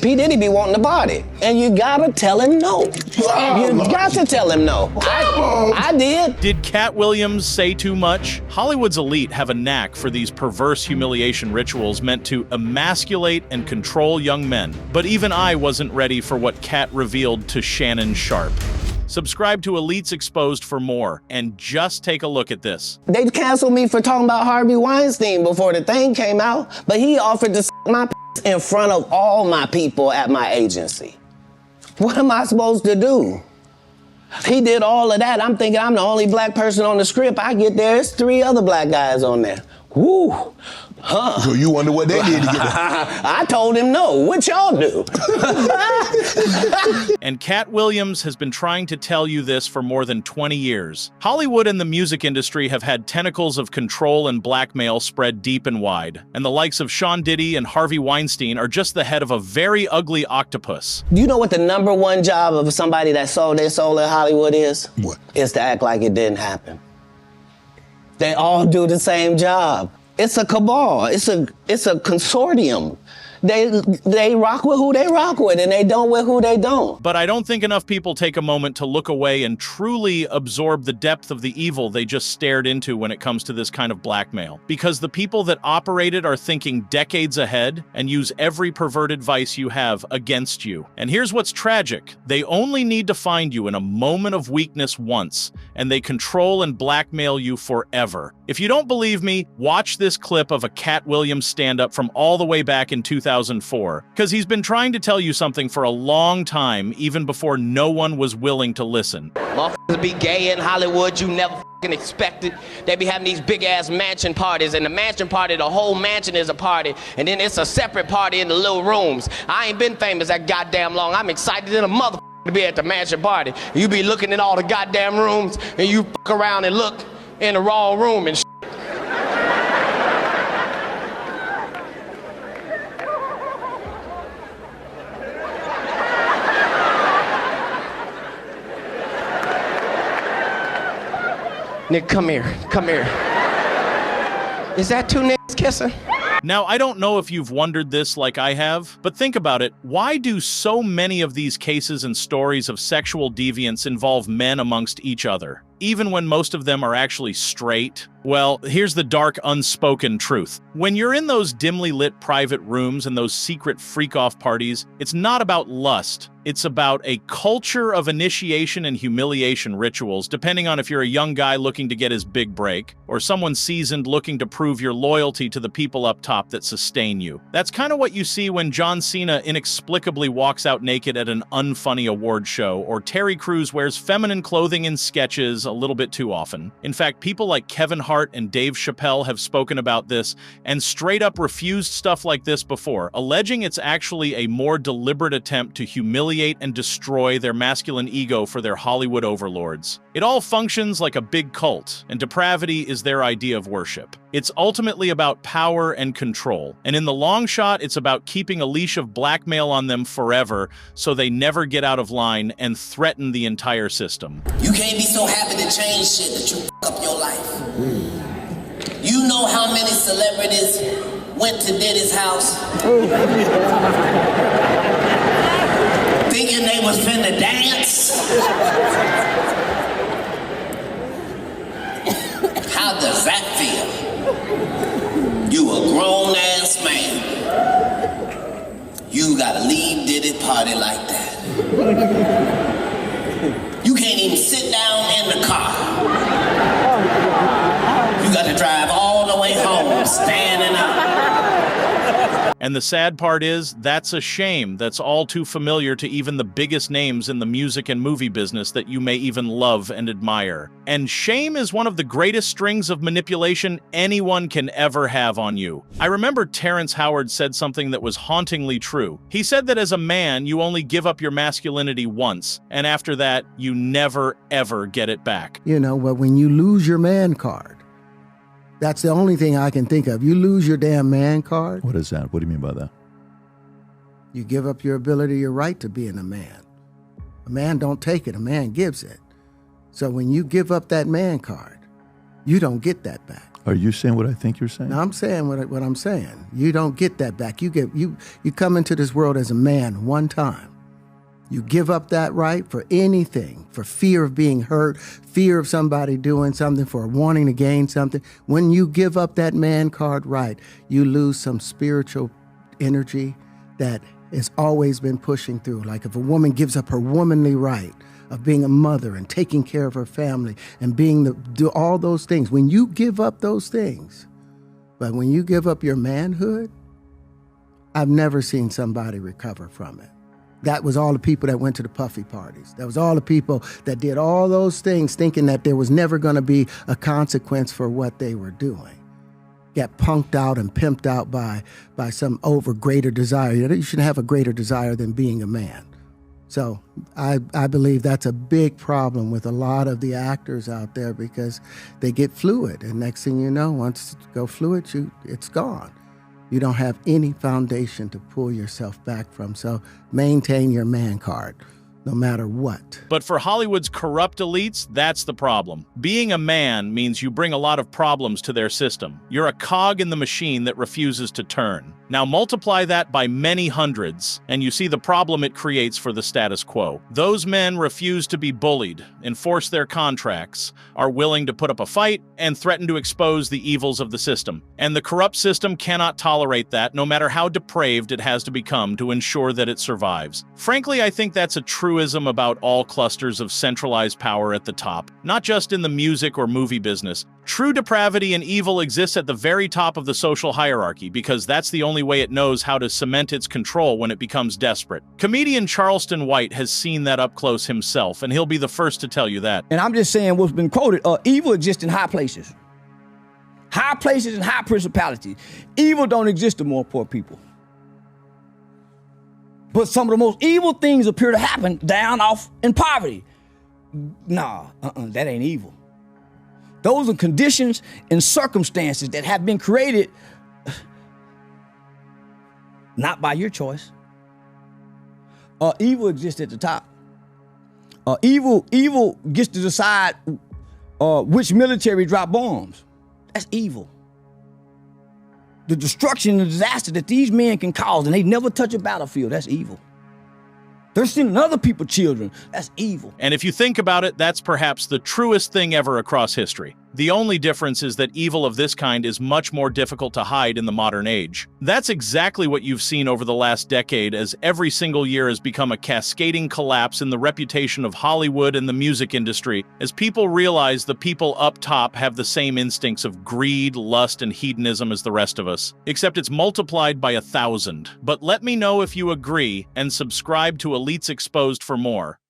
P. Diddy be wanting to party, and you gotta tell him no. You got to tell him no. I did. Did Katt Williams say too much? Hollywood's elite have a knack for these perverse humiliation rituals meant to emasculate and control young men. But even I wasn't ready for what Katt revealed to Shannon Sharpe. Subscribe to Elites Exposed for more, and just take a look at this. They canceled me for talking about Harvey Weinstein before the thing came out, but he offered to my in front of all my people at my agency. What am I supposed to do? He did all of that. I'm thinking I'm the only black person on the script. I get there, it's 3 other black guys on there. Woo. Huh. So you wonder what they did to get there? I told him no. What y'all do? And Katt Williams has been trying to tell you this for more than 20 years. Hollywood and the music industry have had tentacles of control and blackmail spread deep and wide, and the likes of Sean Diddy and Harvey Weinstein are just the head of a very ugly octopus. Do you know what the #1 job of somebody that sold their soul in Hollywood is? What? Is to act like it didn't happen. They all do the same job. It's a cabal. It's a consortium. They rock with who they rock with, and they don't with who they don't. But I don't think enough people take a moment to look away and truly absorb the depth of the evil they just stared into when it comes to this kind of blackmail. Because the people that operate it are thinking decades ahead and use every perverted vice you have against you. And here's what's tragic. They only need to find you in a moment of weakness once, and they control and blackmail you forever. If you don't believe me, watch this clip of a Katt Williams stand-up from all the way back in 2004, because he's been trying to tell you something for a long time, even before no one was willing to listen. Motherfuckers be gay in Hollywood, you never fucking expect it. They be having these big-ass mansion parties, and the mansion party, the whole mansion is a party, and then it's a separate party in the little rooms. I ain't been famous that goddamn long. I'm excited in a motherfucker to be at the mansion party. You be looking in all the goddamn rooms, and you fuck around and look in the wrong room and shit. Nick, come here. Is that 2 niggas kissing? Now, I don't know if you've wondered this like I have, but think about it. Why do so many of these cases and stories of sexual deviance involve men amongst each other, even when most of them are actually straight? Well, here's the dark, unspoken truth. When you're in those dimly lit private rooms and those secret freak-off parties, it's not about lust. It's about a culture of initiation and humiliation rituals, depending on if you're a young guy looking to get his big break, or someone seasoned looking to prove your loyalty to the people up top that sustain you. That's kind of what you see when John Cena inexplicably walks out naked at an unfunny award show, or Terry Crews wears feminine clothing in sketches a little bit too often. In fact, people like Kevin Hart and Dave Chappelle have spoken about this and straight up refused stuff like this before, alleging it's actually a more deliberate attempt to humiliate and destroy their masculine ego for their Hollywood overlords. It all functions like a big cult, and depravity is their idea of worship. It's ultimately about power and control, and in the long shot, it's about keeping a leash of blackmail on them forever so they never get out of line and threaten the entire system. You can't be so happy to change shit that you fuck up your life. You know how many celebrities went to Diddy's house thinking they was finna dance? How does that feel? You a grown-ass man. You gotta leave Diddy's party like that. You can't even sit down in the car. You got to drive all the way home, standing up. And the sad part is, that's a shame that's all too familiar to even the biggest names in the music and movie business that you may even love and admire. And shame is one of the greatest strings of manipulation anyone can ever have on you. I remember Terrance Howard said something that was hauntingly true. He said that as a man, you only give up your masculinity once, and after that, you never, ever get it back. You know, but when you lose your man card, that's the only thing I can think of. You lose your damn man card. What is that? What do you mean by that? You give up your ability, your right to being a man. A man don't take it, a man gives it. So when you give up that man card, you don't get that back. Are you saying what I think you're saying? Now, I'm saying what I'm saying. You don't get that back. You come into this world as a man one time. You give up that right for anything, for fear of being hurt, fear of somebody doing something, for wanting to gain something. When you give up that man card right, you lose some spiritual energy that has always been pushing through. Like if a woman gives up her womanly right of being a mother and taking care of her family and do all those things, when you give up those things, but when you give up your manhood, I've never seen somebody recover from it. That was all the people that went to the puffy parties. That was all the people that did all those things thinking that there was never going to be a consequence for what they were doing. Got punked out and pimped out by some greater desire. You shouldn't have a greater desire than being a man. So I believe that's a big problem with a lot of the actors out there because they get fluid. And next thing you know, once you go fluid, it's gone. You don't have any foundation to pull yourself back from. So maintain your man card, no matter what. But for Hollywood's corrupt elites, that's the problem. Being a man means you bring a lot of problems to their system. You're a cog in the machine that refuses to turn. Now multiply that by many hundreds, and you see the problem it creates for the status quo. Those men refuse to be bullied, enforce their contracts, are willing to put up a fight, and threaten to expose the evils of the system. And the corrupt system cannot tolerate that, no matter how depraved it has to become to ensure that it survives. Frankly, I think that's a truism about all clusters of centralized power at the top, not just in the music or movie business. True depravity and evil exists at the very top of the social hierarchy because that's the only way it knows how to cement its control when it becomes desperate. Comedian Charleston White has seen that up close himself, and he'll be the first to tell you that. And I'm just saying what's been quoted, evil exists in high places. High places and high principalities. Evil don't exist among poor people. But some of the most evil things appear to happen down off in poverty. Nah, that ain't evil. Those are conditions and circumstances that have been created not by your choice. Evil exists at the top. Evil gets to decide which military drop bombs. That's evil. The destruction and disaster that these men can cause, and they never touch a battlefield, that's evil. They're sending other people children. That's evil. And if you think about it, that's perhaps the truest thing ever across history. The only difference is that evil of this kind is much more difficult to hide in the modern age. That's exactly what you've seen over the last decade, as every single year has become a cascading collapse in the reputation of Hollywood and the music industry, as people realize the people up top have the same instincts of greed, lust, and hedonism as the rest of us, except it's multiplied by 1,000. But let me know if you agree, and subscribe to Elites Exposed for more.